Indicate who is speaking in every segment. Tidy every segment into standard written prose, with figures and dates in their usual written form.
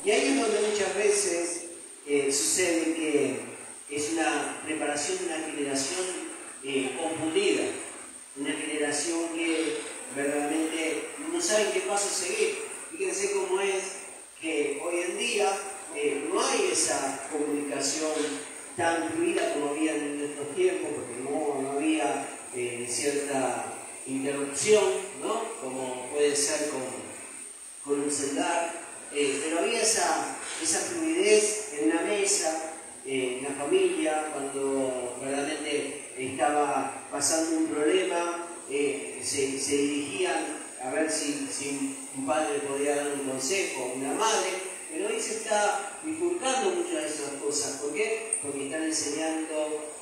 Speaker 1: Y ahí es donde muchas veces sucede que es una preparación de una generación confundida, una generación que verdaderamente no sabe qué paso seguir. Fíjense cómo es que hoy en día no hay esa comunicación tan fluida como había en nuestros tiempos, porque no había cierta interrupción, ¿no? Como puede ser con un celular, pero había esa fluidez en una mesa, en la familia, cuando verdaderamente estaba pasando un problema, se dirigían a ver si un padre podía dar un consejo, una madre, pero hoy se está bifurcando muchas de esas cosas. ¿Por qué? Porque están enseñando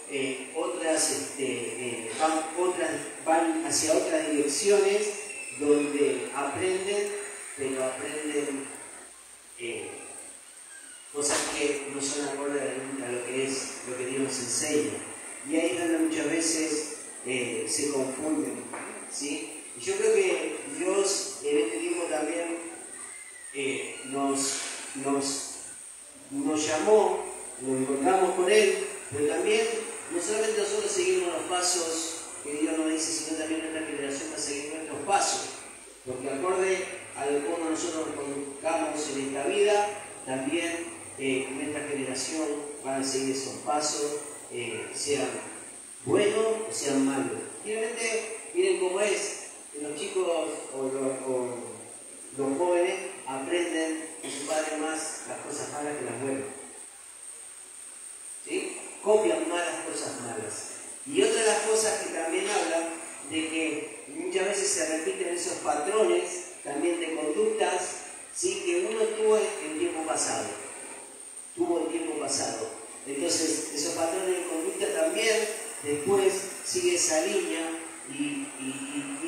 Speaker 1: van hacia otras direcciones donde aprenden, pero aprenden cosas que no son acorde a lo que Dios nos enseña. Y ahí es donde muchas veces se confunden, ¿sí? Y yo creo que Dios en este tiempo también nos llamó, nos encontramos con Él, pero también no solamente nosotros seguimos los pasos que Dios nos dice, sino también nuestra generación va a seguir nuestros pasos. Porque acorde a cómo nosotros nos conduzcamos en esta vida, también nuestra generación va a seguir esos pasos, sean buenos o sean malos. Realmente, miren cómo es, los chicos o los jóvenes aprenden de su padre más las cosas malas que las buenas. ¿Sí? Copian más las cosas malas. Y otra de las cosas que también hablan de que muchas veces se repiten esos patrones también de conductas, ¿sí? Que uno tuvo en tiempo pasado. Entonces, esos patrones de conducta también después sigue esa línea y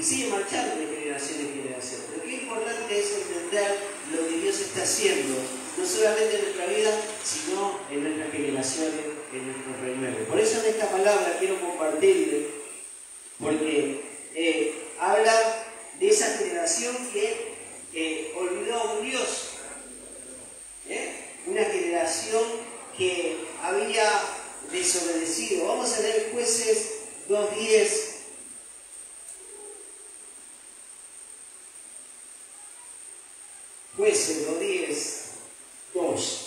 Speaker 1: sigue marchando de generación en generación. Pero qué importante es entender lo que Dios está haciendo, no solamente en nuestra vida, sino en nuestras generaciones, en nuestro renuevo. Por eso en esta palabra quiero compartirle, porque habla de esa generación que olvidó a un Dios, una generación que había desobedecido. Vamos a leer Jueces 2:10. Jueces 2:10, 2.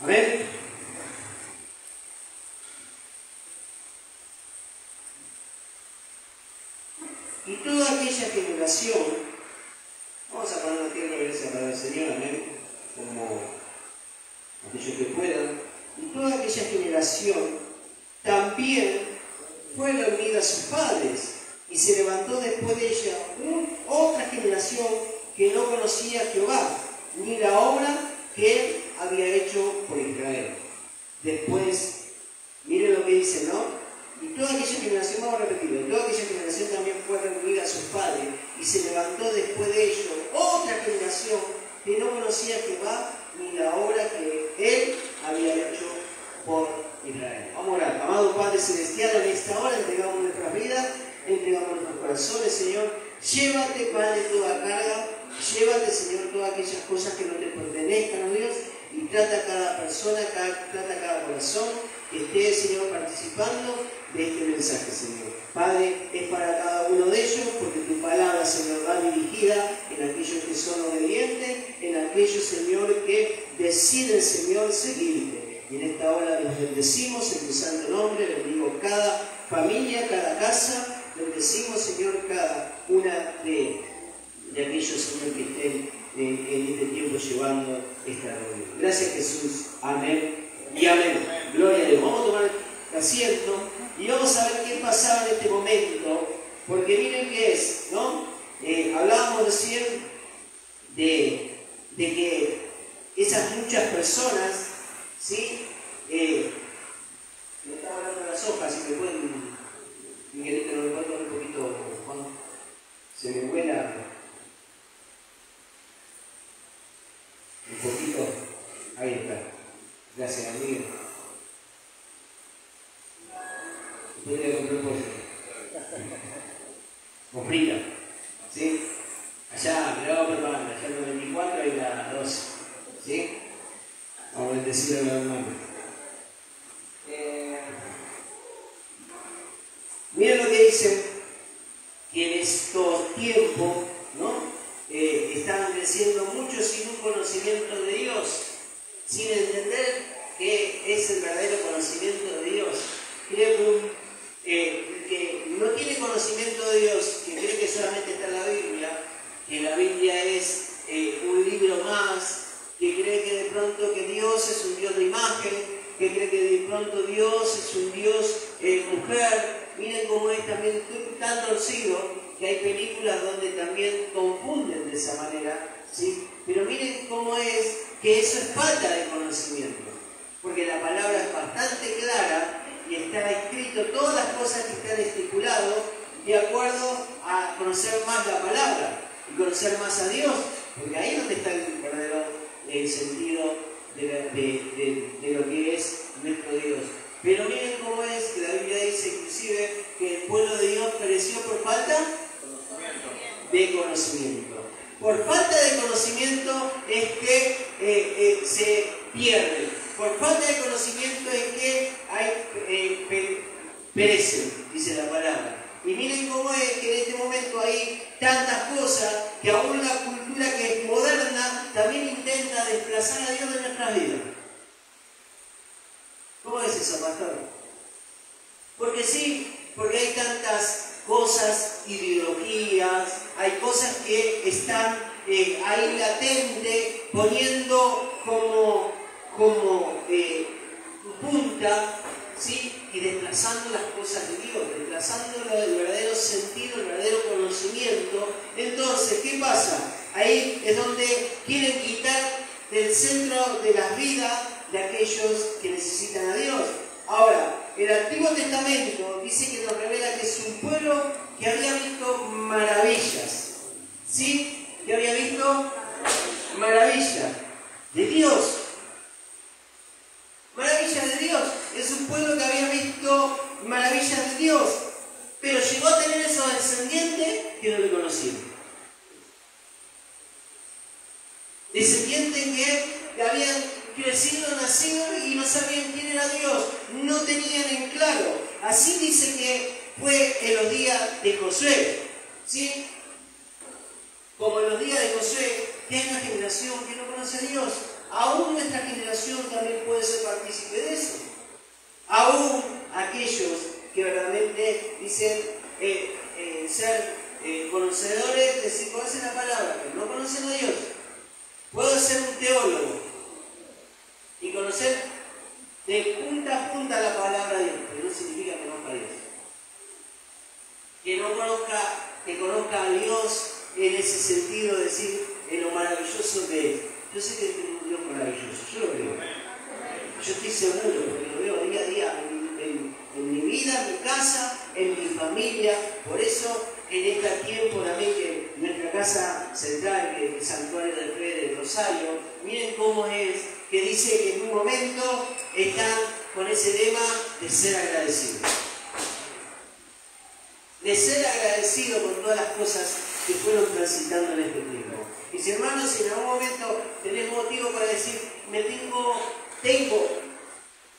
Speaker 1: A ver. Y toda aquella generación, vamos a poner aquí en la iglesia para el Señor, amén, como aquellos que puedan, y toda aquella generación también fue reunida a sus padres, y se levantó después de ella otra generación que no conocía a Jehová, ni la obra que él había hecho por Israel. Después, miren lo que dice, ¿no? Y toda aquella generación, vamos a repetirlo, toda aquella generación también fue reunida a sus padres, y se levantó después de ello otra generación que no conocía a Jehová ni la obra que él había hecho por Israel. Vamos a orar. Amado Padre Celestial, en esta hora entregamos nuestras vidas, entregamos nuestros corazones, Señor. Llévate, Padre, toda carga, llévate, Señor, todas aquellas cosas que no te pertenezcan, oh Dios, y trata a cada persona, trata a cada corazón que esté, Señor, participando de este mensaje, Señor. Padre, es para cada uno de ellos, porque tu palabra, Señor, va dirigida en aquellos que son obedientes, en aquellos, Señor, que deciden, Señor, seguirte. Y en esta hora los bendecimos en tu santo nombre, bendigo cada familia, cada casa, bendecimos, Señor, cada una de aquellos, Señor, que estén en este tiempo llevando esta reunión. Gracias, Jesús. Amén y amén. Gloria a Dios. Vamos a tomar asiento y vamos a ver qué pasaba en este momento, porque miren qué es, ¿no? Hablábamos recién de que esas muchas personas, ¿sí? Me estaba hablando de las hojas, si me pueden, Miguelito, no me puedo un poquito, Juan, se me vuela un poquito, ahí está. Gracias, Miguel. Podría comprar pollo. O frita. ¿Sí? Allá, me lo hago preparar. Allá en el 24 y la 12. ¿Sí? Vamos a bendecir a la hermana. Miren lo que dice, que en estos tiempos, ¿no? Estaban creciendo muchos sin un conocimiento de Dios, sin entender qué es el verdadero conocimiento de Dios. Creo que el que no tiene conocimiento de Dios, que cree que solamente está en la Biblia, que la Biblia es un libro más, que cree que de pronto que Dios es un Dios de imagen, que cree que de pronto Dios es un Dios mujer. Miren cómo es también tan torcido que hay películas donde también confunden de esa manera, ¿sí? Pero miren cómo es que eso es falta de conocimiento, porque la palabra es bastante clara y está escrito todas las cosas que están estipuladas de acuerdo a conocer más la palabra y conocer más a Dios, porque ahí es donde está el verdadero sentido de lo que es nuestro Dios. Pero miren cómo es que la Biblia dice inclusive que el pueblo de Dios pereció por falta de conocimiento. Por falta de conocimiento es que se pierde. Por falta de conocimiento es que perecen, dice la palabra. Y miren cómo es que en este momento hay tantas cosas que aún la cultura que es moderna también intenta desplazar a Dios de nuestras vidas. ¿Cómo es eso, pastor? Porque sí, porque hay tantas cosas, ideologías, hay cosas que están ahí latente, poniendo como punta, ¿sí? Y desplazando las cosas de Dios, desplazando el verdadero sentido, el verdadero conocimiento. Entonces, ¿qué pasa? Ahí es donde quieren quitar del centro de las vidas de aquellos que necesitan a Dios. Ahora, el Antiguo Testamento dice que nos revela que es un pueblo que había visto maravillas. ¿Sí? Que había visto maravillas de Dios. Maravillas de Dios. Es un pueblo que había visto maravillas de Dios. Pero llegó a tener esos descendientes que no le conocían. Descendientes que habían crecido, nacido y no sabían quién era Dios. No tenían en claro. Así dice que fue en los días de Josué. ¿Sí? Como en los días de Josué, que hay una generación que no conoce a Dios. Aún nuestra generación también puede ser partícipe de eso. Aún aquellos que verdaderamente dicen ser conocedores, decir, conocen la palabra, pero no conocen a Dios. Puedo ser un teólogo y conocer de punta a punta la palabra de Dios, pero no significa que conozca a Dios. Que conozca a Dios en ese sentido de decir en lo maravilloso que es. Yo sé que es un Dios maravilloso, yo lo veo. Yo estoy seguro, porque lo veo día a día en mi vida, en mi casa, en mi familia. Por eso, en este tiempo también que nuestra casa central, que es el santuario de fe del Rosario, miren cómo es, que dice que en un momento están con ese lema de ser agradecidos. De ser agradecido con todas las cosas que fueron transitando en este tiempo. Mis hermanos, si en algún momento tenés motivo para decir, tengo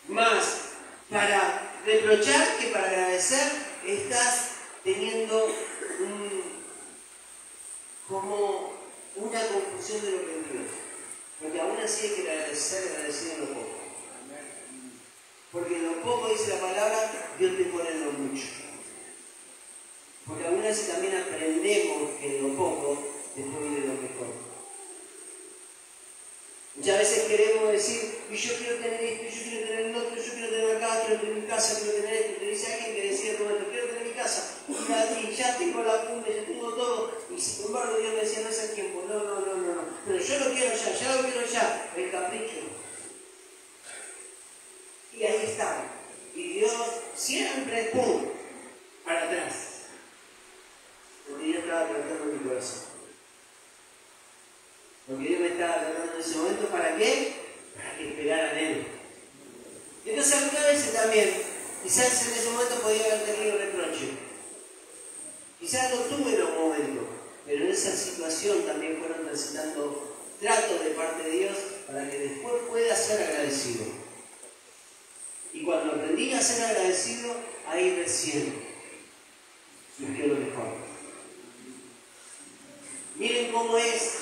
Speaker 1: más para reprochar que para agradecer, estás teniendo como una confusión de lo que es Dios. Porque aún así hay que agradecer en lo poco. Porque en lo poco, dice la palabra, Dios te pone en lo mucho. Porque aún así también aprendemos que en lo poco después viene lo mejor. Muchas veces queremos decir, y yo quiero tener esto, yo quiero tener el otro, yo quiero tener acá, quiero tener mi casa, quiero tener esto. Te dice alguien que decía, Roberto, quiero tener mi casa, y ya tengo la punta, ya tengo todo. Y sin embargo Dios me decía, no es el tiempo, no. Pero yo lo quiero ya lo quiero ya, el capricho. Y ahí está. Y Dios siempre, ¡pum!, para atrás. Porque Dios estaba tratando mi corazón. Porque Dios me estaba tratando en ese momento, ¿para qué? Para que esperaran en Él. Entonces algunas veces también, quizás en ese momento podía haber tenido reproche. Quizás lo tuve en un momento, pero en esa situación también fueron transitando tratos de parte de Dios para que después pueda ser agradecido. Y cuando aprendí a ser agradecido, ahí recién surgió lo mejor. Miren cómo es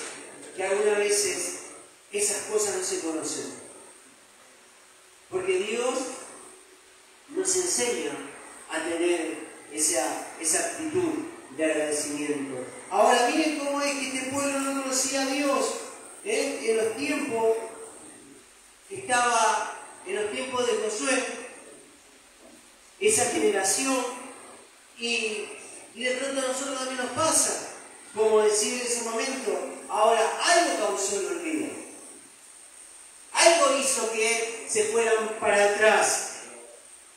Speaker 1: que algunas veces esas cosas no se conocen. Porque Dios nos enseña a tener esa actitud de agradecimiento. Ahora miren cómo es que este pueblo no conocía a Dios en los tiempos que estaba, en los tiempos de Josué, esa generación, y de pronto a nosotros también nos pasa, como decir en ese momento, ahora algo causó el olvido, algo hizo que se fueran para atrás,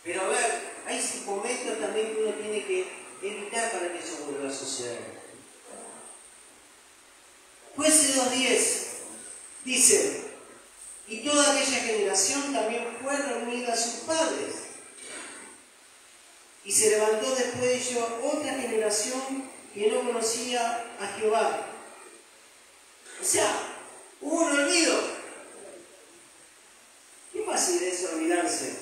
Speaker 1: pero a ver, hay momentos también que uno tiene que evitar para que eso vuelva a suceder. Jueces 2:10 dice: y toda aquella generación también fue reunida a sus padres, y se levantó después de ello otra generación que no conocía a Jehová. O sea, hubo un olvido. Qué fácil es olvidarse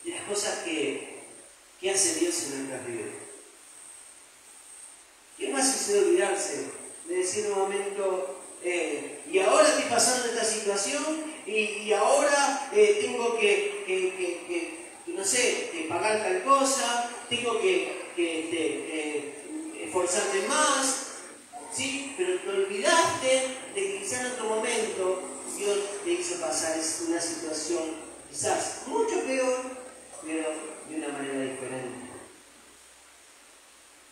Speaker 1: de las cosas que hace Dios en nuestras vidas. Qué fácil es olvidarse de decir en un momento, y ahora estoy pasando esta situación, y ahora tengo que no sé, pagar tal cosa, tengo que esforzarme más, ¿sí? Pero te olvidaste de que quizás en otro momento Dios te hizo pasar una situación quizás mucho peor, pero de una manera diferente.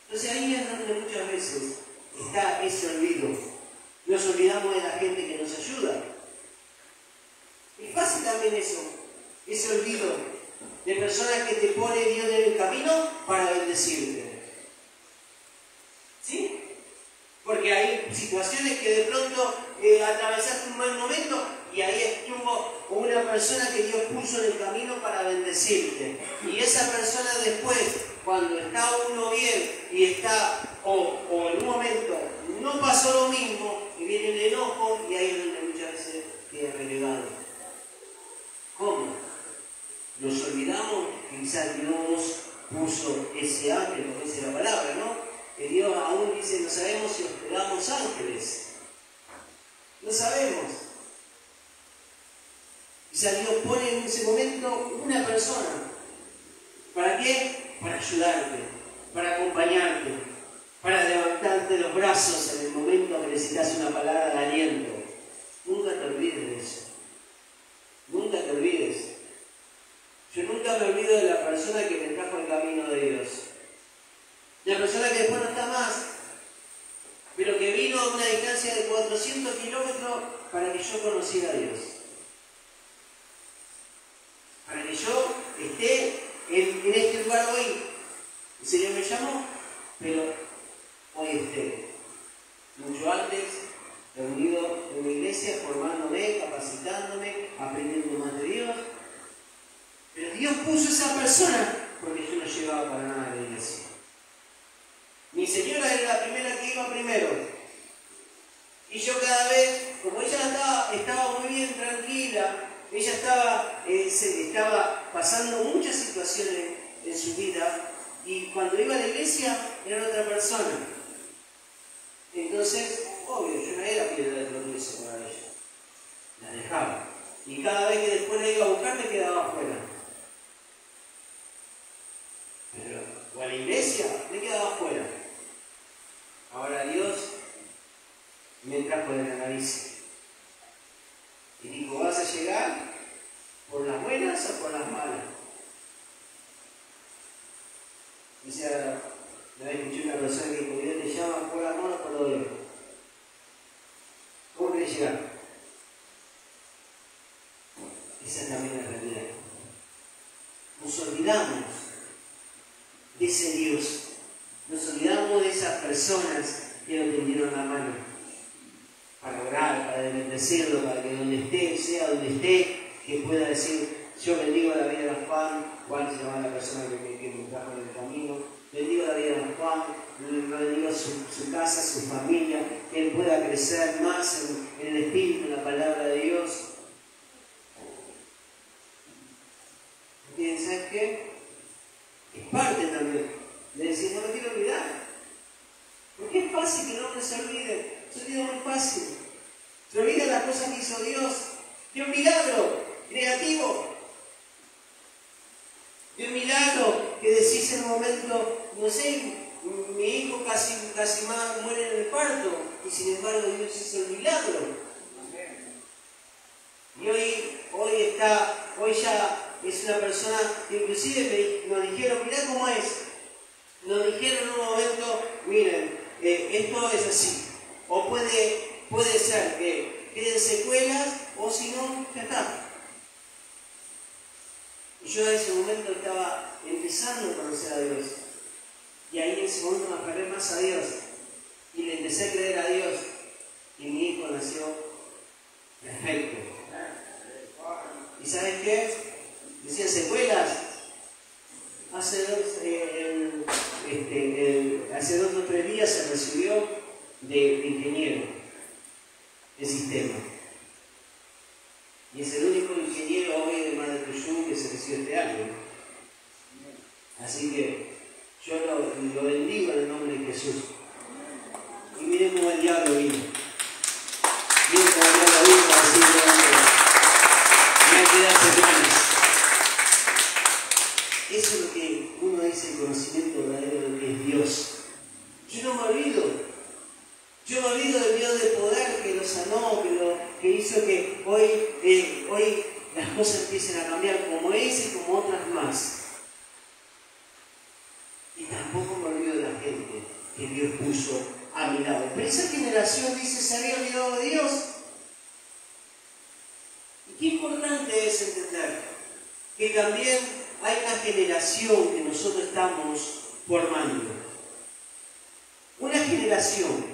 Speaker 1: Entonces ahí es donde muchas veces está ese olvido. Nos olvidamos de la gente que nos ayuda. Es fácil también eso, ese olvido de personas que te pone Dios en el camino para bendecirte. ¿Sí? Porque hay situaciones que de pronto atravesaste un mal momento y ahí estuvo una persona que Dios puso en el camino para bendecirte. Y esa persona después, cuando está uno bien y está, o en un momento no pasó lo mismo, y viene el enojo y ahí es donde muchas veces queda relegado. ¿Cómo? Nos olvidamos que quizás Dios puso ese ángel, como dice la palabra, ¿no? Que Dios aún dice, no sabemos si hospedamos ángeles. No sabemos. Quizás Dios pone en ese momento una persona. ¿Para qué? Para ayudarte, para acompañarte, para levantarte los brazos en el momento que necesitas una palabra de aliento. Nunca te olvides de eso. Nunca te olvides. Yo nunca me olvido de la persona que me trajo al camino de Dios. La persona que después no está más, pero que vino a una distancia de 400 kilómetros para que yo conociera a Dios. Para que yo esté en este lugar hoy. El Señor me llamó, pero hoy esté. Mucho antes, reunido en la iglesia, formándome, capacitándome, aprendiendo más de Dios. Pero Dios puso esa persona porque yo no llegaba para nada a la iglesia. Mi señora era la primera que iba primero. Y yo cada vez, como ella estaba muy bien, tranquila, ella estaba pasando muchas situaciones en su vida, y cuando iba a la iglesia era otra persona. Entonces, obvio, yo no era piedra de tropiezo para ella. La dejaba. Y cada vez que después la iba a buscar me quedaba afuera. Pero, o a la iglesia me quedaba afuera. Ahora Dios me trajo de la nariz y dijo, ¿vas a llegar por las buenas o por las malas? Dice, una vez escuché una persona que dijo, Dios te llama por la mano o por lo derecho. ¿Cómo querés llegar? Esa es también la realidad. Nos olvidamos de ese Dios. Nos olvidamos de esas personas que nos tendieron la mano para orar, para bendecirlo, para que donde esté, sea donde esté, que pueda decir, yo bendigo la vida de Juan, Juan se llama la persona que me trajo en el camino, bendigo la vida de Juan, bendigo su casa, su familia, que él pueda crecer más en el Espíritu, en la palabra de Dios. ¿Y sabes qué? Es parte también de decir, no me quiero olvidar. Porque es fácil que el hombre se olvide, se olvida muy fácil. Se olvida las cosas que hizo Dios, de un milagro creativo. De un milagro que decís en un momento, no sé, mi hijo casi más muere en el parto, y sin embargo Dios hizo el milagro. Y hoy ya es una persona que inclusive nos dijeron, mirá cómo es. Nos dijeron en un momento, miren, esto es así. O puede ser que queden secuelas, o si no, ya está. Y yo en ese momento estaba empezando a conocer a Dios. Y ahí en ese momento me aferré más a Dios. Y le empecé a creer a Dios. Y mi hijo nació perfecto. ¿Y sabes qué? Decían secuelas. Hace 2 o 3 días se recibió de ingeniero de sistema. Y es el único ingeniero hoy de Madre Tuyú que se recibió este año. Así que yo lo bendigo en el nombre de Jesús. Y miren cómo el diablo vino. Miren cómo el diablo vino para decirle, me hay que dar señales. Eso es lo que uno dice, el conocimiento verdadero de lo que es Dios. Yo no me olvido. Yo me olvido del Dios de poder que lo sanó, que hizo que hoy las cosas empiecen a cambiar como esa y como otras más. Y tampoco me olvido de la gente que Dios puso a mi lado. Pero esa generación dice, se había olvidado de Dios. Y qué importante es entender que también hay una generación que nosotros estamos formando. Una generación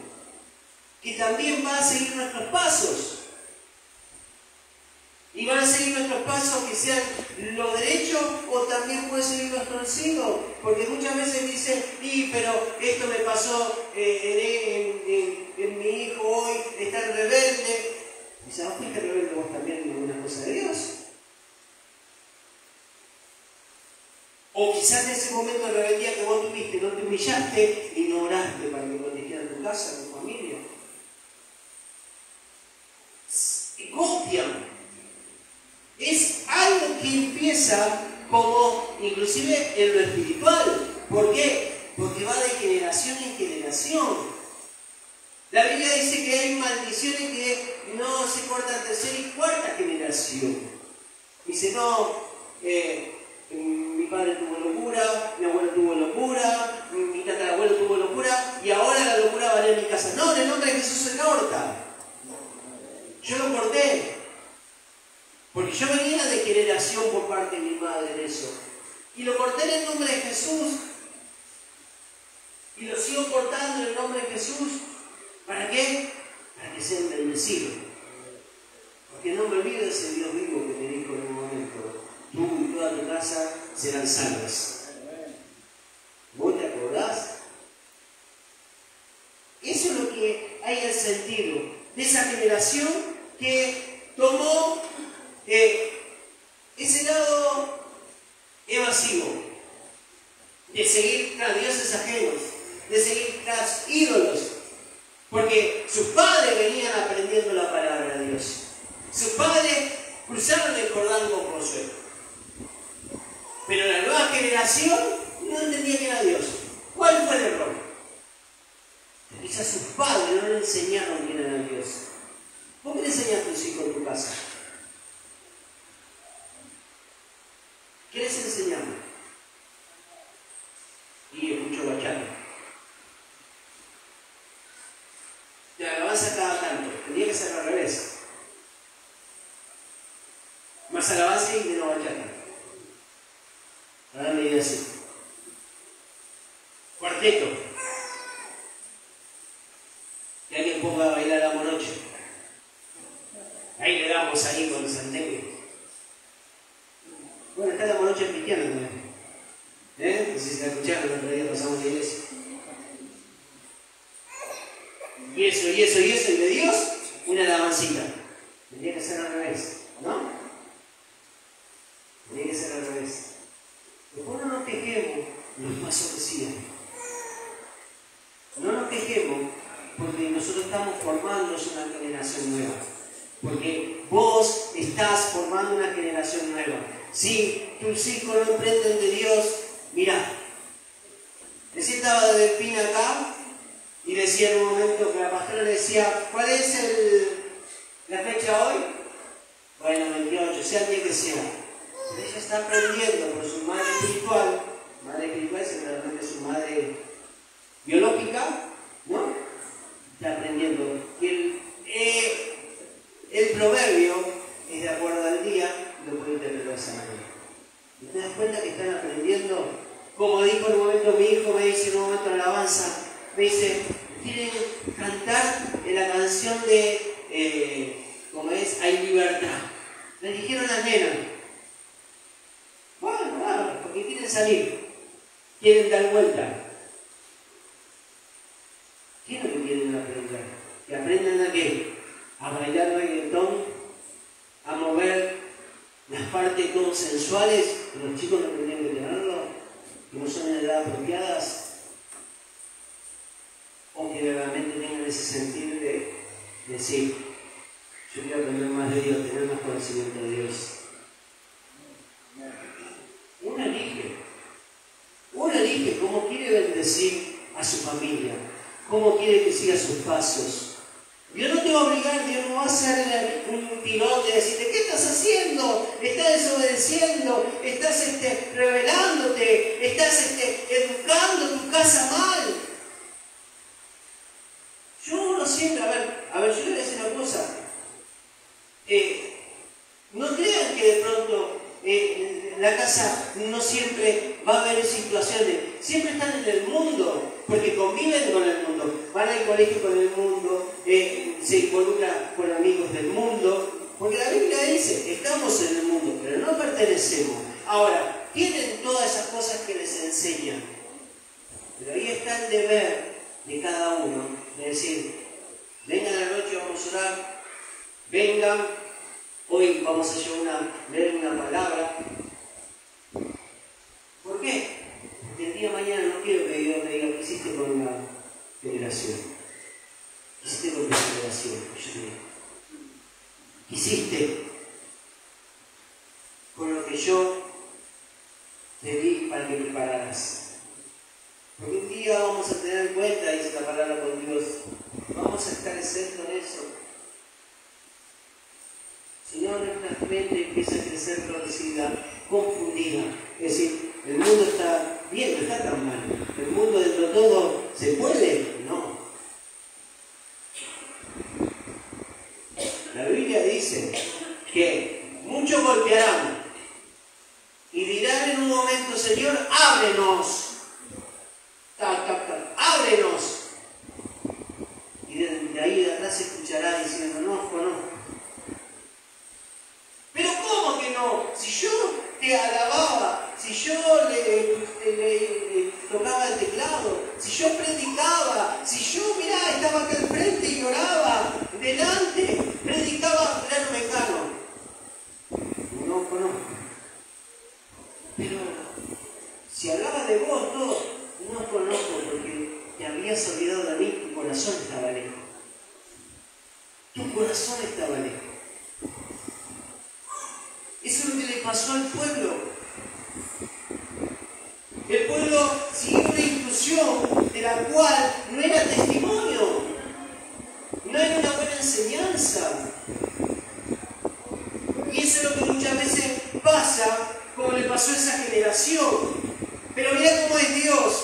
Speaker 1: que también va a seguir nuestros pasos. Y van a seguir nuestros pasos que sean lo derecho o también puede seguir los torcidos. Porque muchas veces dicen, pero esto me pasó en mi hijo hoy, está rebelde. Y ¿sabes que fuiste rebelde vos también en alguna cosa de Dios? O quizás en ese momento de rebeldía que vos tuviste, no te humillaste y no oraste para que protegieran tu casa, tu familia. Y copian. Es algo que empieza como, inclusive en lo espiritual. ¿Por qué? Porque va de generación en generación. La Biblia dice que hay maldiciones que no se cortan tercera y cuarta generación. Dice, no, mi padre tuvo locura, mi abuelo tuvo locura, mi tatarabuelo tuvo locura, y ahora la locura va a en mi casa. No, en el nombre de Jesús se corta. Yo lo corté. Porque yo venía de generación por parte de mi madre en eso. Y lo corté en el nombre de Jesús. Y lo sigo cortando en el nombre de Jesús. ¿Para qué? Para que sean bendecidos. Porque no me olvido de ese Dios vivo que me dijo en un momento, tú y toda tu casa serán salvas. ¿Vos te acordás? Eso es lo que hay el sentido de esa generación que tomó ese lado evasivo de seguir tras dioses ajenos, de seguir tras ídolos, porque sus padres venían aprendiendo la palabra de Dios. Sus padres cruzaron el Jordán con Josué, pero la nueva generación no entendía que era Dios. ¿Cuál fue el error? Quizás sus padres no le enseñaron quién era Dios. ¿Por qué le enseñas a tus hijos en tu casa? ¿Qué les enseñamos? Y escucho bachata. La alabanza cada tanto. Tenía que ser al revés. Más alabanza y menos bachata. Ahora me digo así. Cuarteto. Que alguien ponga a bailar a morocho. Ahí le damos ahí con el santeque. Bueno, está la morocha cristiana también. No sé si la escucharon, el otro día pasamos la iglesia. Y eso, y de Dios, una alabancita. Tendría que ser al revés, ¿no? Tendría que ser al revés. Después no nos quejemos los pasos que sigan. No nos quejemos porque nosotros estamos formando una generación nueva. Porque vos estás formando una generación nueva. Si tus hijos no aprenden de Dios, mirá. Recién estaba de Delfín acá y decía en un momento que la pastora le decía, ¿cuál es la fecha hoy? Bueno, 28, sea el día que sea. Pero ella está aprendiendo por su madre espiritual es realmente su madre biológica, ¿no? Está aprendiendo. Y el proverbio es de acuerdo al día, lo puede interpretar de esa manera. ¿Y te das cuenta que están aprendiendo? Como dijo en un momento mi hijo, me dice en un momento en alabanza, me dice, quieren cantar en la canción de, como es, Hay Libertad. Le dijeron las nenas. Bueno, porque quieren salir, quieren dar vuelta. ¿Qué es lo que quieren aprender? Que aprendan a qué? A bailar reggaetón, a mover las partes como sensuales, que los chicos no tendrían que tenerlo, que no son en edad apropiadas, o que realmente tengan ese sentir de decir, yo quiero aprender más de Dios, tener más conocimiento de Dios. Uno elige cómo quiere bendecir a su familia, cómo quiere que siga sus pasos. Dios no te va a obligar, Dios no va a hacer un tirón de decirte, ¿qué estás haciendo? Estás desobedeciendo, estás rebelándote, estás educando tu casa mal. Yo no siempre, a ver, yo le voy a decir una cosa. No crean que de pronto en la casa no siempre va a haber situaciones. Siempre están en el mundo, porque conviven con el mundo. Van al colegio con el mundo, se involucran con amigos del mundo. Porque la Biblia dice, estamos en el mundo, pero no pertenecemos. Ahora, tienen todas esas cosas que les enseñan. Pero ahí está el deber de cada uno, de decir, vengan a la noche, vamos a orar, vengan, hoy vamos a leer una palabra. ¿Por qué? Porque el día de mañana no quiero que Dios me diga, ¿qué hiciste con una generación? ¿Qué hiciste con una generación? Yo te digo, ¿qué hiciste con lo que yo te di para que prepararas? Porque un día vamos a tener en cuenta, dice la palabra con Dios, vamos a estar exentos en eso. Si no, nuestra mente empieza a crecer enloquecida, confundida. Es decir, el mundo está bien, no está tan mal. El mundo dentro de todo, ¿se puede? No. La Biblia dice que muchos golpearán y dirán en un momento, Señor, ábrenos. Ábrenos. Y de ahí de atrás se escuchará diciendo, no conozco. Pero ¿cómo que no? Si yo te alababa, si yo le tocaba el teclado, si yo predicaba, si yo, mirá, estaba acá al frente y oraba, delante, predicaba plano mecano. No conozco. Pero si hablaba de vos, todo, no conozco porque te habías olvidado de mí, tu corazón estaba lejos. Tu corazón estaba lejos. Eso es lo que le pasó al pueblo. El pueblo siguió una instrucción de la cual no era testimonio, no era una buena enseñanza. Y eso es lo que muchas veces pasa, como le pasó a esa generación. Pero mirá cómo es Dios,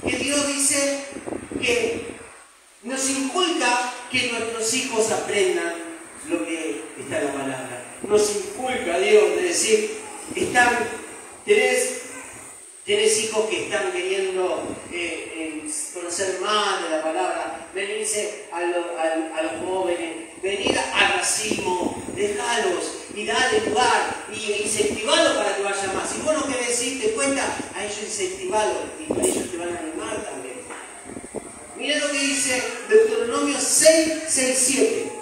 Speaker 1: que Dios dice que nos inculca que nuestros hijos aprendan lo que está en la palabra. Nos inculca Dios de decir, tenés hijos que están queriendo conocer más de la palabra, venirse a los jóvenes, venir al racimo, dejalos y darle lugar y incentivarlos para que vayan más. manera, a ellos incentivarlos y a ellos te van a animar también. Mira lo que dice Deuteronomio 6, 7.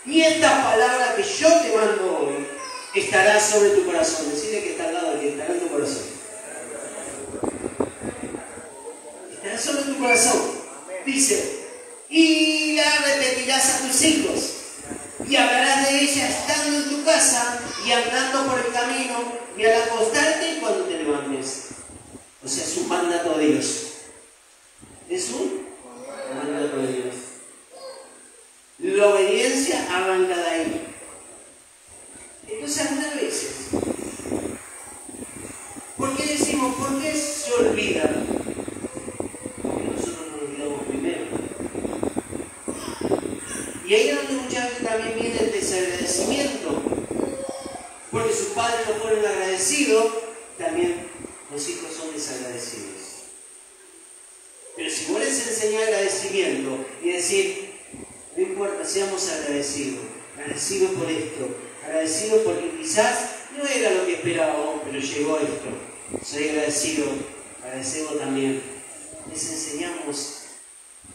Speaker 1: Y esta palabra que yo te mando hoy estará sobre tu corazón. Decide que está al lado de que estará en tu corazón. Estará sobre tu corazón. Dice, y la repetirás a tus hijos. Y hablarás de ella estando en tu casa y andando por el camino y al acostarte y cuando te levantes. O sea, es un mandato de Dios. Es un mandato de Dios. La obediencia arranca de ahí. Entonces, algunas veces, ¿por qué decimos, por qué se olvida? Porque nosotros nos olvidamos primero. Y ahí es donde muchas veces también viene el desagradecimiento. Porque sus padres no fueron agradecidos, también los hijos son desagradecidos. Pero si vos les enseñás agradecimiento y decir, no importa, seamos agradecidos por esto, agradecidos porque quizás no era lo que esperábamos, pero llegó esto. Soy agradecido, agradecemos también. Les enseñamos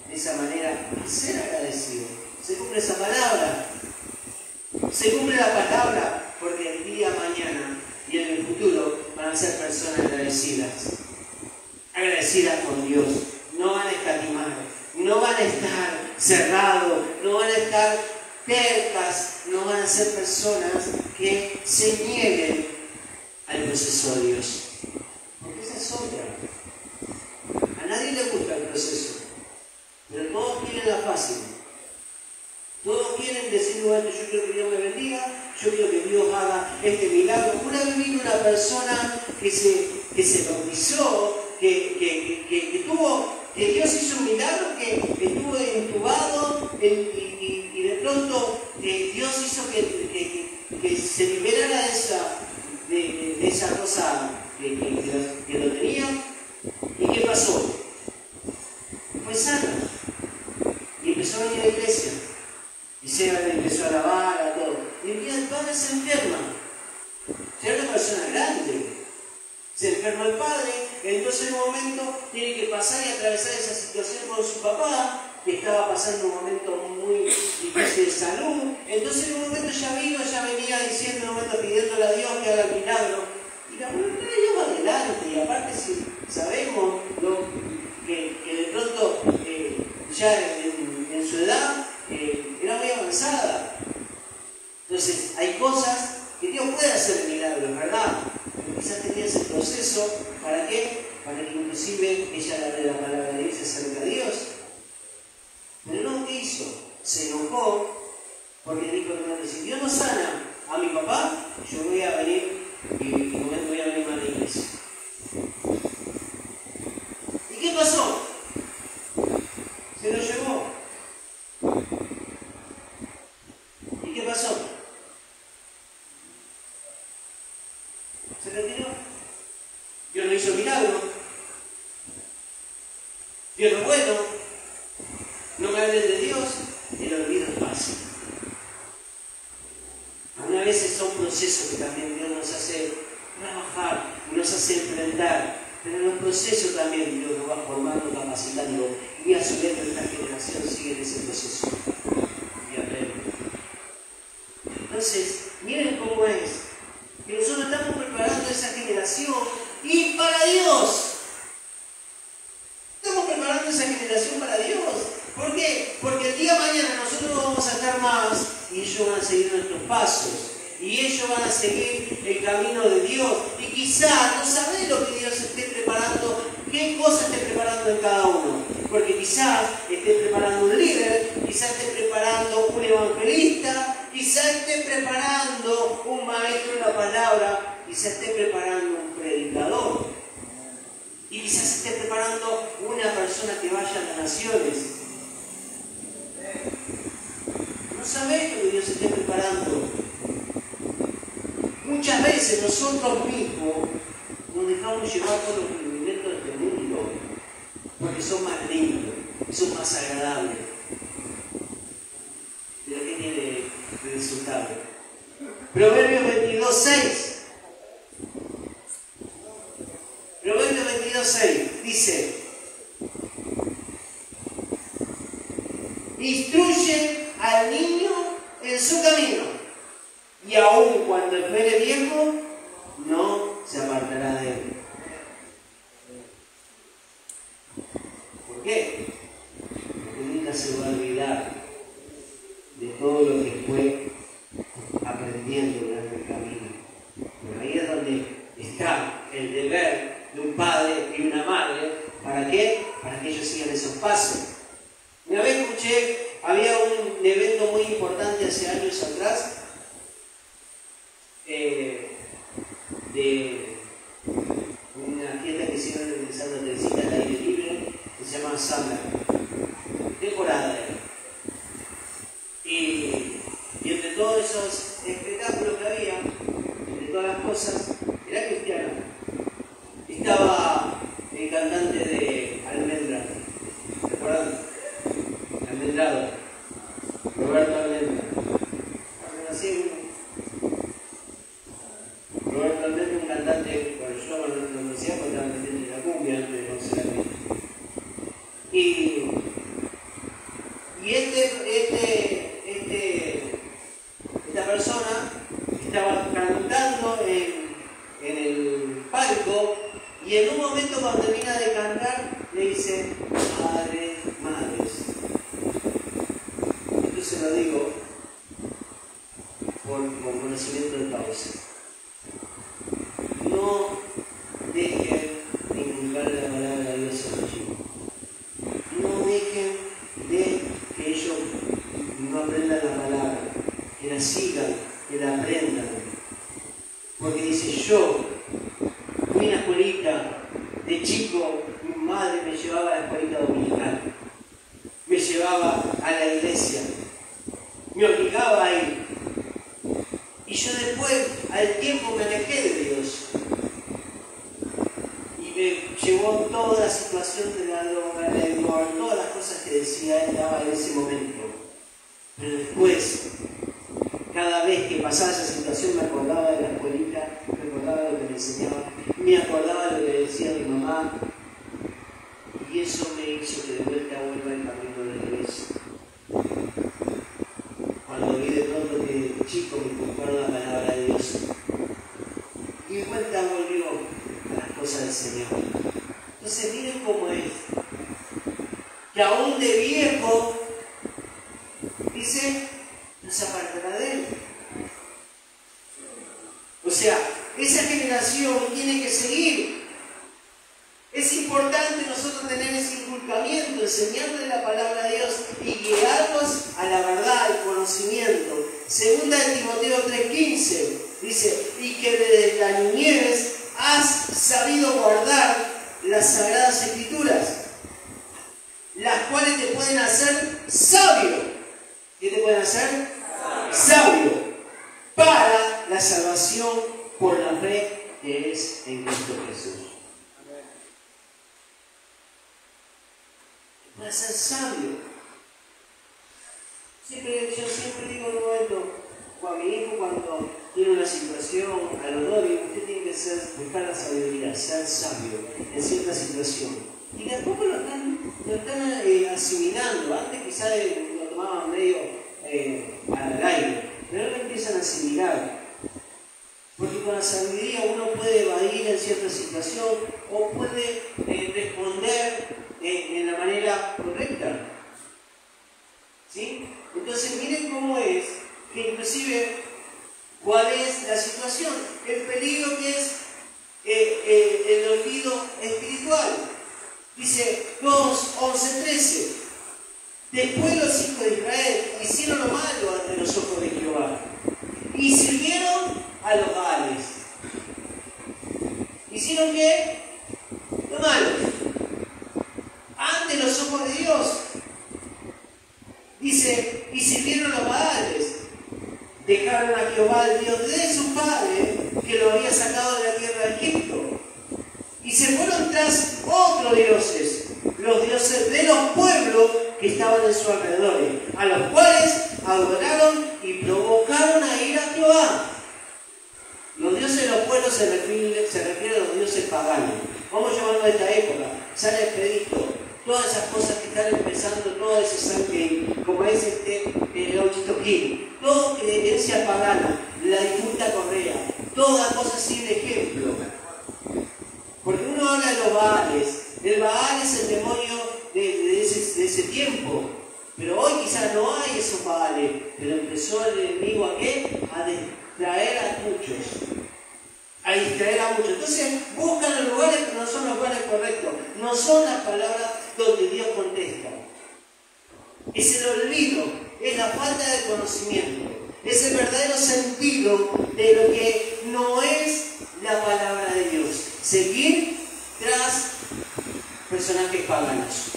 Speaker 1: de esa manera a ser agradecidos. Se cumple esa palabra, se cumple la palabra, porque el día mañana y en el futuro van a ser personas agradecidas, agradecidas con Dios. No van a escatimar, no van a estar cerrados, no van a estar tercas, no van a ser personas que se nieguen al proceso de Dios. Porque esa es otra. A nadie le gusta el proceso, pero todos quieren la fácil. Todos quieren decir, bueno, yo quiero que Dios me bendiga, yo quiero que Dios haga este milagro. Una vez vino una persona que se bautizó, que Dios hizo un milagro, que estuvo intubado y de pronto Dios hizo que se liberara de esa cosa que lo tenía. ¿Y qué pasó? Fue sano. Y empezó a venir a la iglesia. Y se empezó a alabar, a todo. Y el día del padre se enferma. Era una persona grande. Se enferma el padre, entonces en un momento tiene que pasar y atravesar esa situación con su papá, que estaba pasando un momento muy difícil de salud. Entonces en un momento ya venía diciendo, en un momento pidiéndole a Dios que haga el milagro. Y la voluntad de Dios va adelante, y aparte si sabemos que de pronto ya en su edad era muy avanzada. Entonces hay cosas que Dios puede hacer milagros, ¿verdad? Pero quizás tenía ese proceso, ¿para qué? Para que inclusive ella le hable la palabra de Dios y se acerque a Dios. Pero no, ¿qué hizo? Se enojó porque dijo, si Dios no sana a mi papá, yo voy a venir y voy a venir a la iglesia. ¿Y qué pasó? Se lo llevó. ¿Y qué pasó? Se retiró. Dios no hizo milagro. Dios no es bueno. No me hablen de Dios. El olvido es fácil. Algunas veces son procesos que también Dios nos hace trabajar, nos hace enfrentar. Pero en los procesos también Dios nos va formando, capacitando. Y a su vez nuestra generación sigue en ese proceso. Y aprende. Entonces, miren cómo es. Que nosotros estamos preparando esa generación y para Dios. Estamos preparando esa generación para Dios. ¿Por qué? Porque el día de mañana nosotros no vamos a estar más y ellos van a seguir nuestros pasos. Y ellos van a seguir el camino de Dios. Y quizás no sabés lo que Dios esté preparando, qué cosas esté preparando en cada uno. Porque quizás esté preparando un líder, quizás esté preparando un evangelista, quizás esté preparando un maestro de la palabra, quizás esté preparando un predicador. Y quizás esté preparando una persona que vaya a las naciones. No sabés lo que Dios esté preparando. Muchas veces nosotros mismos nos dejamos llevar por los movimientos de este mundo, porque son más lindos, son más agradables. Pero ¿qué tiene de resultado? Proverbios 22:6. verso 6, dice: instruye al niño en su camino, y aun cuando fuere viejo, no se apartará de él. ¿Por qué? Porque nunca se va a olvidar de todo lo que fue aprendiendo durante el camino. Pero ahí es donde está el deber de un padre y una madre. ¿Para qué? Para que ellos sigan esos pasos. Una vez escuché, había un evento muy importante hace años atrás, de una fiesta que hicieron en Santa Teresita al aire libre, que se llama Summer, temporada. Y entre todos esos espectáculos que había, entre todas las cosas, era cristiano. Estaba el cantante de Almendra, ¿recuerdan? Almendrado, Roberto Almendra. Roberto Almendra, un cantante, bueno, yo no lo conocía porque estaba metiendo en la cumbia antes de conocer a mí. Y esta persona estaba cantando en el palco, y en un momento cuando termina de cantar le dice: madres. Esto se lo digo por conocimiento de causa. No dejen de inculcar la palabra de Dios a los chicos. No dejen de que ellos no aprendan la palabra, que la sigan, que la aprendan. Porque dice: yo fui a una escuelita de chico, mi madre me llevaba a la escuelita dominical, me llevaba a la iglesia, me obligaba a ir. Y yo después, al tiempo, me alejé de Dios. Y me llevó toda la situación de la droga, del amor, todas las cosas que decía él daba en ese momento. Pero después, cada vez que pasaba esa situación, me acordaba de la escuelita, me acordaba de lo que me enseñaba, me acordaba de lo que decía mi mamá. Y eso me hizo que de vuelta vuelva al camino de la iglesia. Cuando vi de pronto que de chico me inculcaron la palabra de Dios, y de vuelta volvió a las cosas del Señor. Entonces miren cómo es, que aún de viejo, dice, no se apartará de él. O sea, esa generación tiene que seguir. Es importante nosotros tener ese inculcamiento, enseñarle la palabra de Dios y guiarlos a la verdad, al conocimiento. Segunda de Timoteo 3:15 dice: y que desde la niñez has sabido guardar las sagradas escrituras, las cuales te pueden hacer sabio. ¿Qué te pueden hacer? Sabio para la salvación por la fe que es en Cristo Jesús. Para ser sabio. Yo siempre digo en un momento, a mi hijo cuando tiene una situación, a los dos, usted tiene que buscar la sabiduría, ser sabio en cierta situación. Y de a poco lo están asimilando. Antes quizás lo tomaban medio al aire, pero ahora lo empiezan a asimilar. Porque con la sabiduría uno puede evadir en cierta situación o puede responder en la manera correcta. ¿Sí? Entonces miren cómo es que inclusive cuál es la situación, el peligro que es el olvido espiritual. Dice 2:11-13: después los hijos de Israel hicieron lo malo ante los ojos de Jehová y sirvieron a los Baales. ¿Hicieron qué? Lo malo ante los ojos de Dios. Dice: y sirvieron a los Baales, dejaron a Jehová, el Dios de su padre, que lo había sacado de la tierra de Egipto, y se fueron tras otros dioses, los dioses de los pueblos que estaban en su alrededor, a los cuales adoraron y provocaron a ir a Jehová. Los dioses de los pueblos pueblo se refiere a los dioses paganos. Vamos a llamarlo de esta época. San Expedito, todas esas cosas que están empezando, todo ese San Gay, como es el Gauchito Gil, todo creencia pagana, la difunta Correa, toda cosa así de ejemplo. Porque uno habla de los Baales. El Baal es el demonio de ese tiempo. Pero hoy quizás no hay esos Baales. Pero empezó el enemigo a ¿qué? A distraer a muchos. A distraer a muchos. Entonces buscan los lugares, pero no son los lugares correctos. No son las palabras donde Dios contesta. Es el olvido, es la falta de conocimiento. Es el verdadero sentido de lo que no es la palabra de Dios. Seguir tras personajes paganos.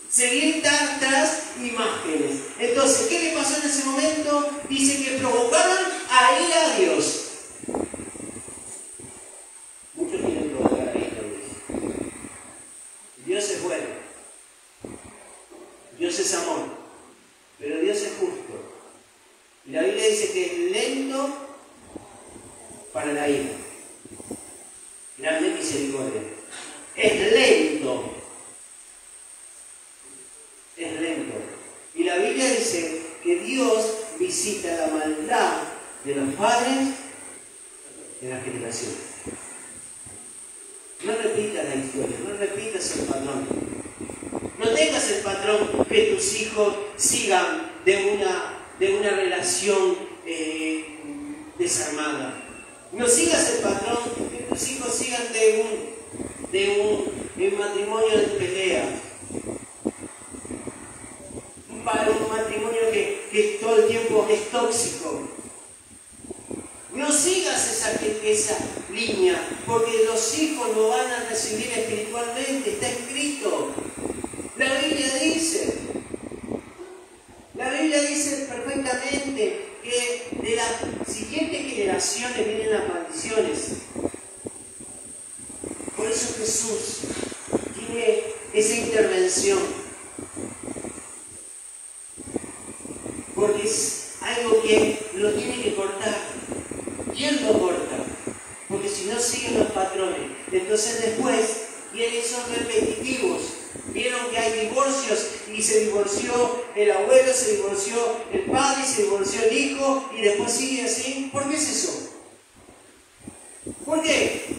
Speaker 1: Seguir tras imágenes. Entonces, ¿qué le pasó en ese momento? Dice que provocaron a ir a Dios. Muchos quieren provocar a ir a Dios. Dios es bueno. Dios es amor. Pero Dios es justo. Y la Biblia dice que es lento para la ira. Grande misericordia. Es lento. Es lento. Y la Biblia dice que Dios visita la maldad de los padres en la generación. No repitas la historia, no repitas el patrón. No tengas el patrón que tus hijos sigan de una relación desarmada. No sigas el patrón que tus hijos sigan de un matrimonio de pelea. Para un matrimonio que todo el tiempo es tóxico. No sigas esa línea, porque los hijos lo van a recibir espiritualmente, está escrito. La Biblia dice perfectamente que de las siguientes generaciones vienen las maldiciones. Por eso Jesús tiene esa intervención. Porque es algo que lo tiene que cortar. Y Él lo corta. Porque si no siguen los patrones. Entonces después vienen, son repetitivos. Vieron que hay divorcios y se divorció el abuelo, se divorció el padre, se divorció el hijo y después sigue así. ¿Por qué es eso? ¿Por qué?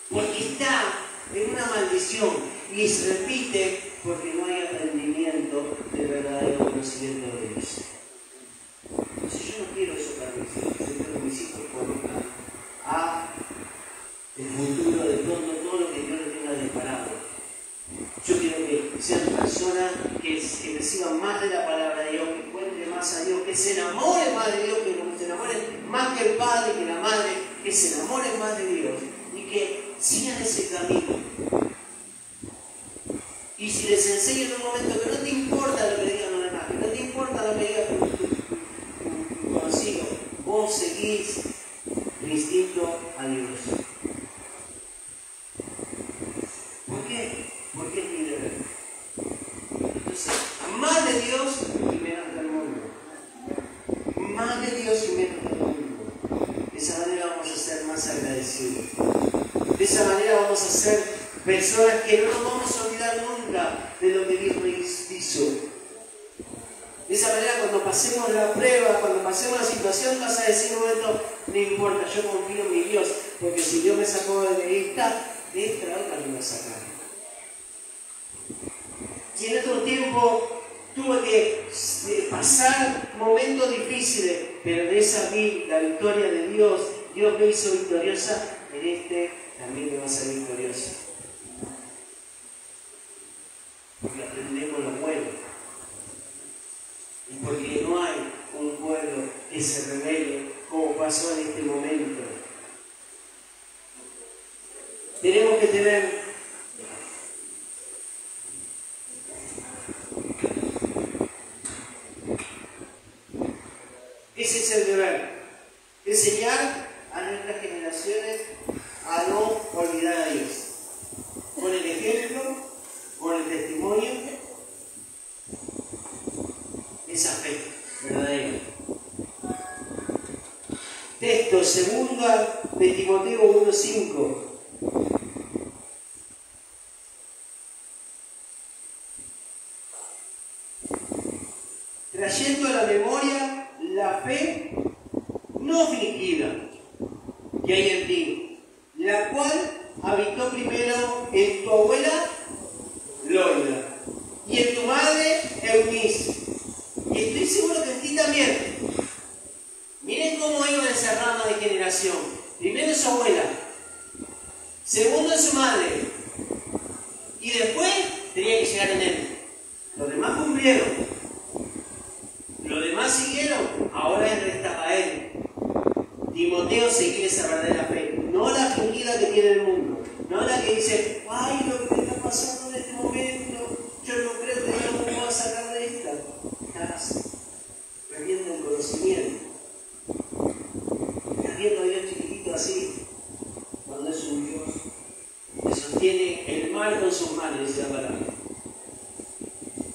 Speaker 1: Porque está en una maldición y se repite porque no hay aprendimiento del verdadero conocimiento de Dios. Entonces yo no quiero eso para mis hijos, yo quiero que mis hijos conozcan a el futuro de todo lo que Dios les tenga preparado. Yo quiero que sean personas que reciban más de la palabra de Dios, que encuentren más a Dios, que se enamoren más de Dios, que se enamoren más que el padre, que la madre, que se enamoren más de Dios y que sigan ese camino. Y si les enseño en un momento que no te importa lo que digan los demás, que no te importa lo que diga tu conocido, vos seguís el instinto a Dios. ¿Por qué? Porque es mi deber. Entonces, más de Dios y menos del mundo. Más de Dios y menos del mundo. De esa manera vamos a ser más agradecidos. De esa manera vamos a ser personas que no nos vamos a olvidar nunca de lo que Dios nos hizo. De esa manera, cuando pasemos la prueba, cuando pasemos la situación, vas a decir un momento, no importa, yo confío en mi Dios, porque si Dios me sacó de esta otra me va a sacar. Y en otro tiempo tuve que pasar momentos difíciles, pero de esa vi la victoria de Dios. Dios me hizo victoriosa, en este también me va a ser victoriosa. Porque aprendemos lo bueno. Y porque no hay un pueblo que se rebele como pasó en este momento. Tenemos que tener ese es el deber, enseñar a nuestras generaciones a no olvidar a Dios, con el ejemplo, con el testimonio, esa fe verdadera. esto, segunda de Timoteo 1:5. Trayendo a la memoria la fe no fingida que hay en ti, la cual habitó primero en tu abuela Loida y en tu madre Eunice, y estoy seguro que en ti también. Miren cómo iba esa rama de generación. Primero en su abuela, segundo en su madre, y después tenía que llegar en él. Los demás cumplieron, los demás siguieron, ahora él resta a él. Timoteo se quiere esa verdadera fe, no la fingida que tiene el mundo, no la que dice, ay, lo que me está pasando en este momento, yo no creo que Dios me pueda sacar de esta. Estás perdiendo el conocimiento. Estás viendo a Dios chiquitito así, cuando es un Dios que sostiene el mar con sus manos, dice la palabra.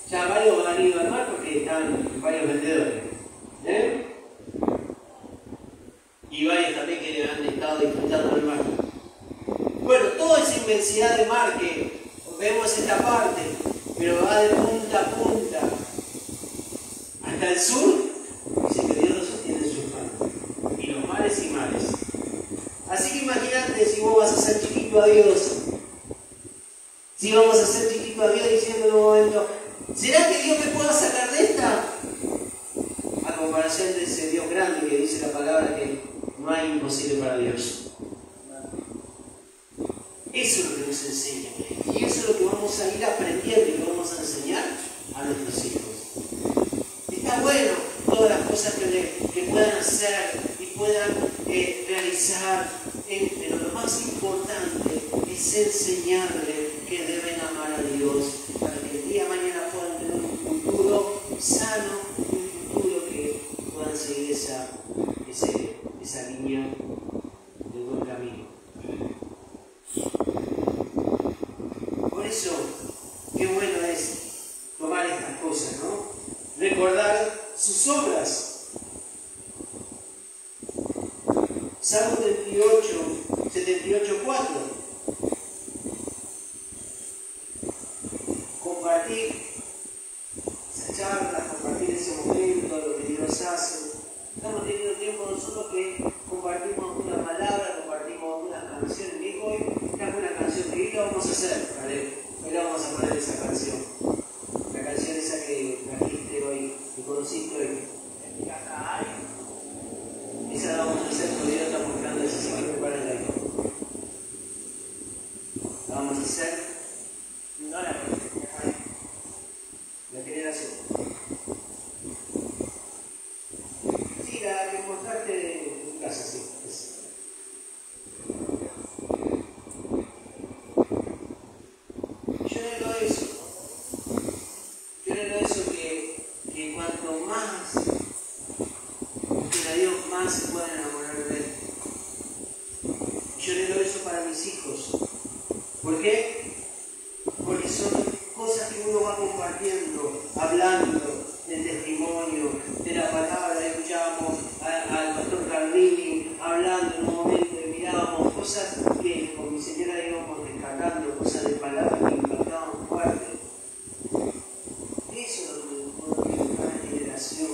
Speaker 1: Ya varios han ido al mar porque están varios vendedores. Y varios también que han estado disfrutando del mar. Bueno, toda esa inmensidad de mar que vemos esta parte, pero va de punta a punta hasta el sur, dice que Dios lo sostiene en sus manos. Y los mares y mares. Así que imagínate si vos vas a ser chiquito a Dios. Si vamos a ser chiquito a Dios diciendo en un momento, ¿será que Dios me pueda sacar de esta? A comparación de ese Dios grande que dice la palabra que no hay imposible para Dios. Eso es lo que nos enseña. Y eso es lo que vamos a ir aprendiendo y que vamos a enseñar a nuestros hijos. Está bueno todas las cosas que puedan hacer y puedan realizar, pero lo más importante es enseñarles que deben amar a Dios para que el día de mañana puedan tener un futuro sano, un futuro que puedan seguir esa línea del buen camino. Por eso, qué bueno es tomar estas cosas, ¿no? Recordar sus obras. Salmo 78:4. Compartir esa charla, compartir ese momento, lo que Dios hace. Estamos teniendo tiempo nosotros que compartimos una palabra, compartimos unas canciones. Mi hijo hoy trajo una canción que hoy la vamos a hacer, ¿vale? Hoy la vamos a poner esa canción. La canción esa que trajiste hoy, que conociste hoy. En mi casa hay. Esa la vamos a hacer, porque Dios está mostrando esa, así que preparen ahí. La vamos a hacer. No la conocen, la generación. Sí, la que mostraste en casa, sí. Yo le doy eso que cuanto más busquen a Dios, más se pueden enamorar de Él. Yo le doy eso para mis hijos. ¿Por qué? Porque son cosas que uno va compartiendo, hablando del testimonio, de la palabra. Escuchábamos al pastor Carlini hablando en un momento y mirábamos cosas que con mi señora íbamos rescatando, cosas de palabras que impactaban fuerte. Eso es lo que uno tiene que buscar en generación,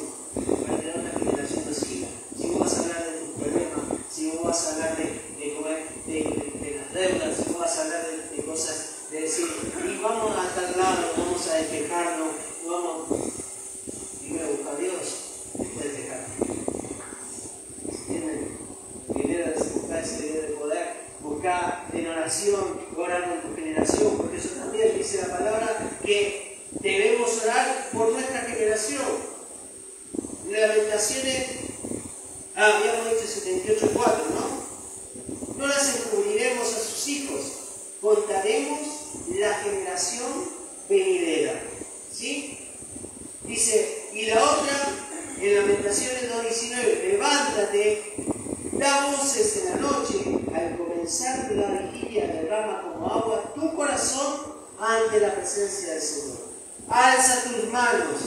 Speaker 1: para que la otra generación lo siga. Si vos vas a hablar de tus problemas, si vos vas a hablar de las deudas, si vos vas a hablar de cosas, de decir, y vamos a tal lado, vamos a despejarnos, vamos, primero busca a Dios, después despejarnos. ¿Entienden? Primero buscar ese deber de poder, buscar en oración, orar con tu generación, porque eso también dice la palabra que debemos orar por nuestra generación. Lamentaciones, habíamos dicho 78:4, ¿no? No las encubriremos a sus hijos, contaremos la generación venidera. ¿Sí? Dice, y la otra, en Lamentaciones 2:19, levántate, da voces en la noche, al comenzar de la vigilia derrama como agua tu corazón ante la presencia del Señor. Alza tus manos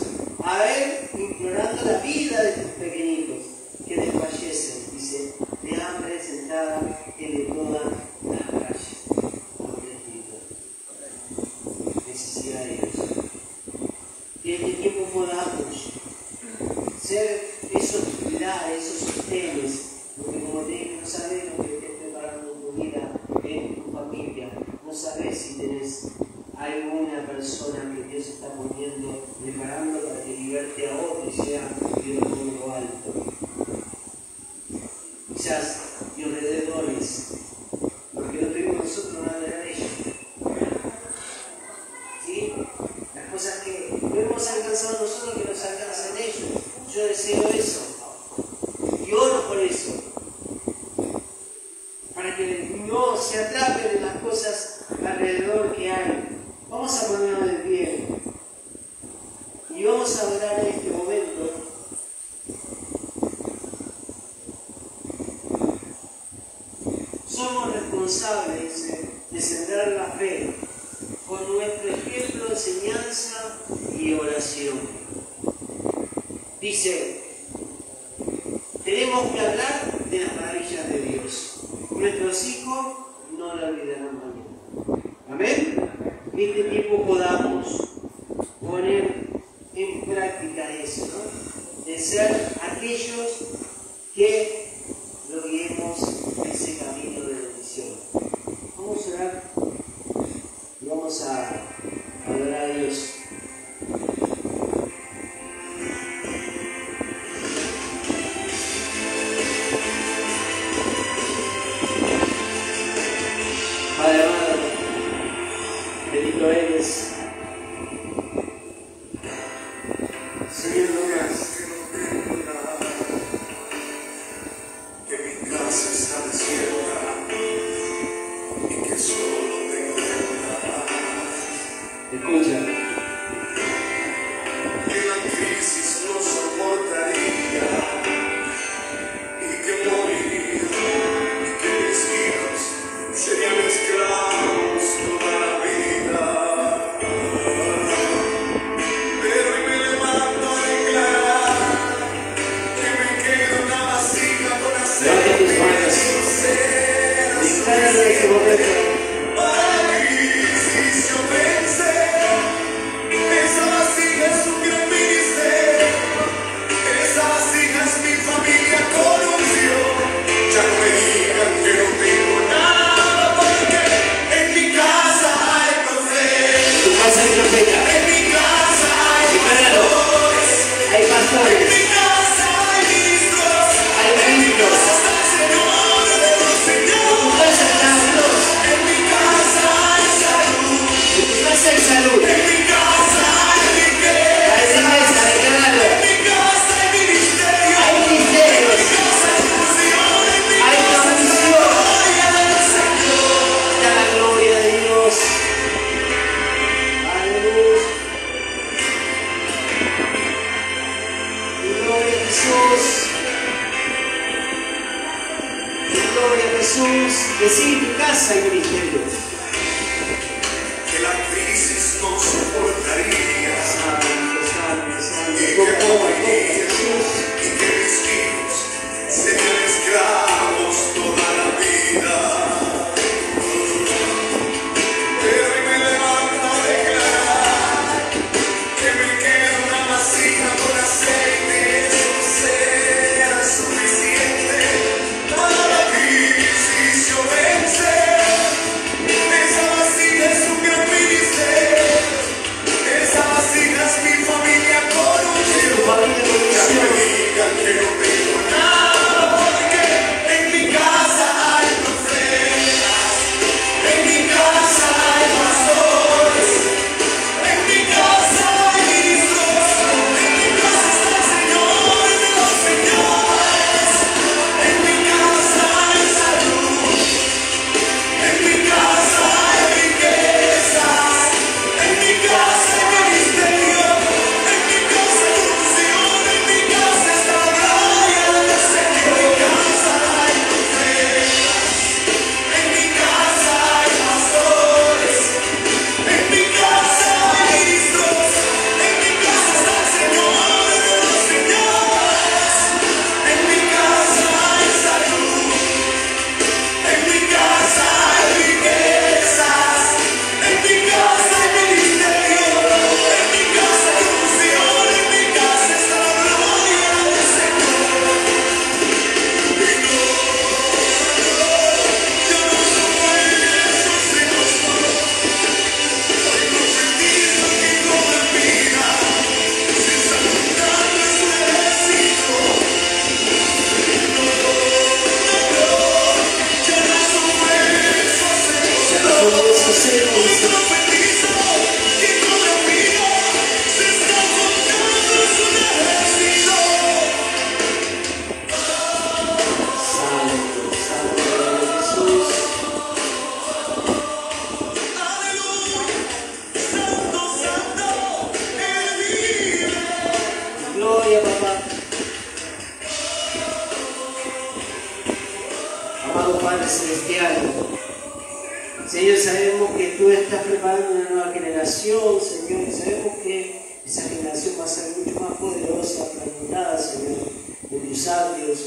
Speaker 1: a Él, implorando la vida de tus pequeñitos que desfallecen. Dice, esos pilares, esos sostenes, porque como te dije, no sabes lo que te estés preparando en tu vida, en tu familia, no sabes si tenés alguna persona que Dios está poniendo, preparando para que liberte a otro y sea Dios en lo alto. Quizás Dios le dé dones, porque no tuvimos nosotros nada de ellos. ¿Sí? Las cosas que no hemos alcanzado nosotros que nos alcanzan ellos. Yo deseo eso. Y oro por eso. Para que no se atrapen en las cosas alrededor que hay. Vamos a ponernos de pie. Y vamos a orar en este momento. Somos responsables de sembrar la fe con nuestro ejemplo, enseñanza y oración. Dice, tenemos que hablar de las maravillas de Dios. Nuestros hijos no la olvidarán mañana. Amén. En este tiempo podamos poner en práctica eso, ¿no? De ser aquellos que lo guiemos en ese camino de bendición. Vamos a orar y vamos a adorar a Dios. Padre amado, bendito eres. Señor, no más.
Speaker 2: Que mi casa está desierta y que solo tengo una.
Speaker 1: Escucha.
Speaker 2: Que la crisis no soportaría y que moriría y que mis hijos serían esclavos toda la vida. Pero hoy me levanto a declarar que me queda una vasija con aceite y eso será suficiente para la crisis yo vencer. Esa vasija es un gran ministerio, esa vasija es mi familia con unción. Ya no me digan que no tengo nada, porque en mi casa hay profeta.
Speaker 1: Tu casa hay profeta.
Speaker 2: En mi casa hay pastores.
Speaker 1: Hay
Speaker 2: En
Speaker 1: pastores.
Speaker 2: mi casa hay ministros.
Speaker 1: Hay ministros.
Speaker 2: Hasta el Señor de los
Speaker 1: En tu
Speaker 2: señores.
Speaker 1: casa está Dios.
Speaker 2: En mi casa hay salud.
Speaker 1: En tu casa hay salud.
Speaker 2: En mi casa hay riqueza.
Speaker 1: Hay riqueza, declaralo.
Speaker 2: En mi casa hay ministerio.
Speaker 1: Hay ministerios.
Speaker 2: En mi casa hay unción. En mi
Speaker 1: Hay
Speaker 2: casa hay
Speaker 1: provisión.
Speaker 2: gloria del Señor.
Speaker 1: Está la gloria de Dios. Aleluya. Tu gloria a Jesús. Tu gloria a Jesús. Que sí, en tu casa hay ministerios.
Speaker 2: Que la crisis no soportaría
Speaker 1: Santo, santo, santo.
Speaker 2: y que
Speaker 1: Toca, toca, toca,
Speaker 2: moriría
Speaker 1: Jesús.
Speaker 2: y que mis hijos serían esclavos toda la vida. Pero hoy me levanto a declarar que me queda una vasija con aceite, eso será suficiente para la crisis yo vencer.
Speaker 1: amado Padre Celestial. Señor, sabemos que tú estás preparando una nueva generación, Señor, y sabemos que esa generación va a ser mucho más poderosa, fragmentada, Señor, de tus atrios.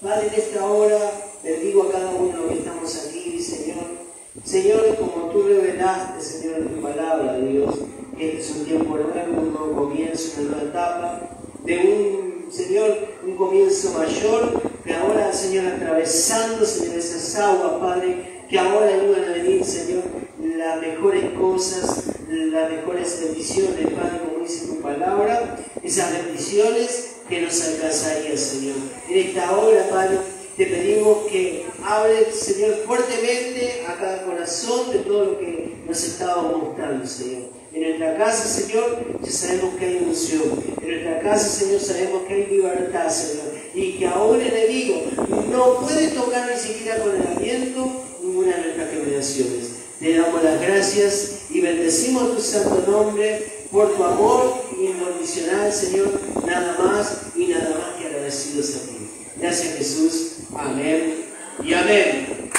Speaker 1: Padre, en esta hora bendigo a cada uno de los que estamos aquí, Señor. Señor, como tú revelaste, Señor, en tu palabra, Dios, que este es un tiempo nuevo, un nuevo comienzo, una nueva etapa, de un comienzo mayor, que ahora, Señor, atravesando, Señor, esas aguas, Padre, que ahora iban a venir, Señor, las mejores cosas, las mejores bendiciones, Padre, como dice tu palabra, esas bendiciones que nos alcanzarían, Señor. En esta hora, Padre, te pedimos que hables, Señor, fuertemente a cada corazón de todo lo que nos estaba mostrando, Señor. En nuestra casa, Señor, ya sabemos que hay unción. En nuestra casa, Señor, sabemos que hay libertad, Señor. Y que aún el enemigo no puede tocar ni siquiera con el aliento ninguna de nuestras generaciones. Te damos las gracias y bendecimos tu santo nombre por tu amor incondicional, Señor. Nada más y nada más que agradecidos a ti. Gracias, Jesús. Amén y amén.